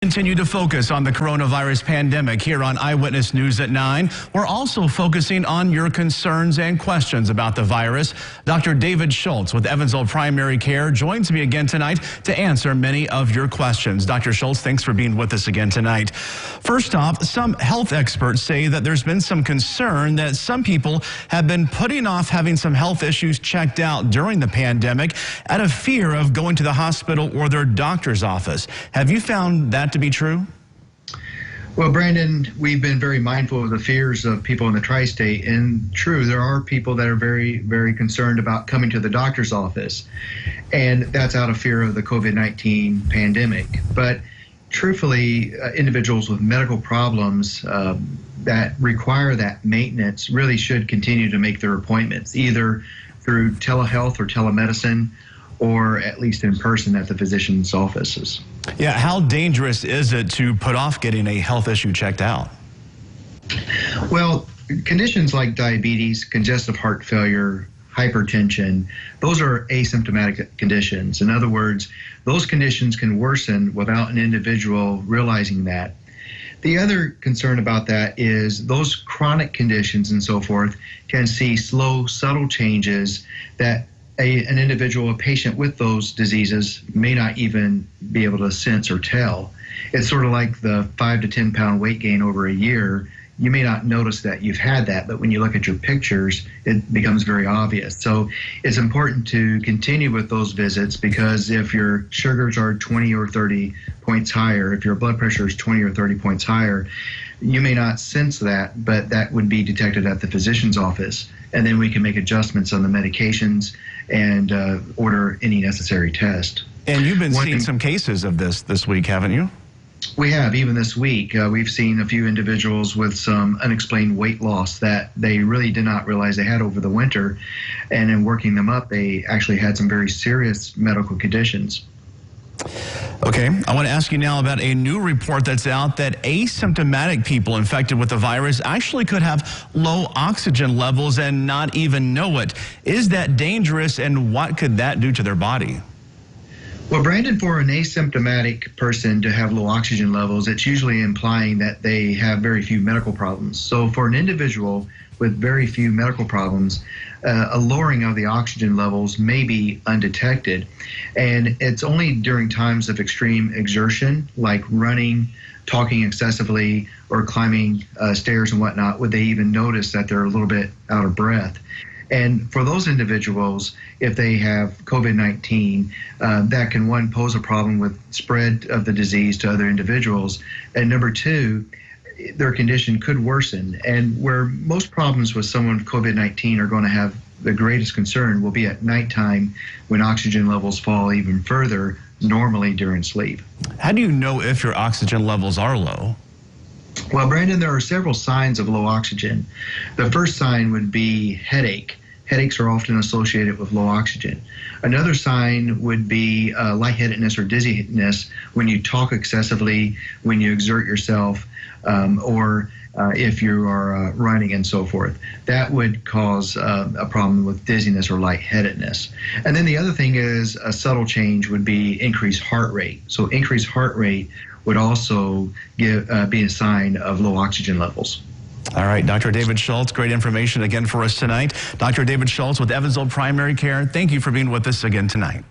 Continue to focus on the coronavirus pandemic here on Eyewitness News at 9. We're also focusing on your concerns and questions about the virus. Dr. David Schultz with Evansville Primary Care joins me again tonight to answer many of your questions. Dr. Schultz, thanks for being with us again tonight. First off, some health experts say that there's been some concern that some people have been putting off having some health issues checked out during the pandemic out of fear of going to the hospital or their doctor's office. Have you found that to be true? Well, Brandon, we've been very mindful of the fears of people in the tri-state, and true, there are people that are very, very concerned about coming to the doctor's office, and that's out of fear of the COVID-19 pandemic. But truthfully, individuals with medical problems that require that maintenance really should continue to make their appointments, either through telehealth or telemedicine, or at least in person at the physician's offices. Yeah, how dangerous is it to put off getting a health issue checked out? Well, conditions like diabetes, congestive heart failure, hypertension, those are asymptomatic conditions. In other words, those conditions can worsen without an individual realizing that. The other concern about that is those chronic conditions and so forth can see slow, subtle changes that an individual, a patient with those diseases may not even be able to sense or tell. It's sort of like the 5 to 10 pound weight gain over a year. You may not notice that you've had that, but when you look at your pictures, it becomes very obvious. So it's important to continue with those visits, because if your sugars are 20 or 30 points higher, if your blood pressure is 20 or 30 points higher, you may not sense that, but that would be detected at the physician's office. And then we can make adjustments on the medications and order any necessary test. And you've been seeing some cases of this week, haven't you? We have. Even this week, we've seen a few individuals with some unexplained weight loss that they really did not realize they had over the winter. And in working them up, they actually had some very serious medical conditions. Okay, I want to ask you now about a new report that's out that asymptomatic people infected with the virus actually could have low oxygen levels and not even know it. Is that dangerous, and what could that do to their body? Well, Brandon, for an asymptomatic person to have low oxygen levels, it's usually implying that they have very few medical problems. So for an individual with very few medical problems, a lowering of the oxygen levels may be undetected. And it's only during times of extreme exertion, like running, talking excessively, or climbing stairs and whatnot, would they even notice that they're a little bit out of breath. And for those individuals, if they have COVID-19, that can, one, pose a problem with spread of the disease to other individuals, and number two, their condition could worsen. And where most problems with someone with COVID-19 are going to have the greatest concern will be at nighttime, when oxygen levels fall even further, normally during sleep. How do you know if your oxygen levels are low? Well, Brandon, there are several signs of low oxygen. The first sign would be headache. Headaches are often associated with low oxygen. Another sign would be lightheadedness or dizziness when you talk excessively, when you exert yourself, or if you are running and so forth. That would cause a problem with dizziness or lightheadedness. And then the other thing is a subtle change would be increased heart rate. So increased heart rate would also be a sign of low oxygen levels. All right, Dr. David Schultz, great information again for us tonight. Dr. David Schultz with Evansville Primary Care, thank you for being with us again tonight.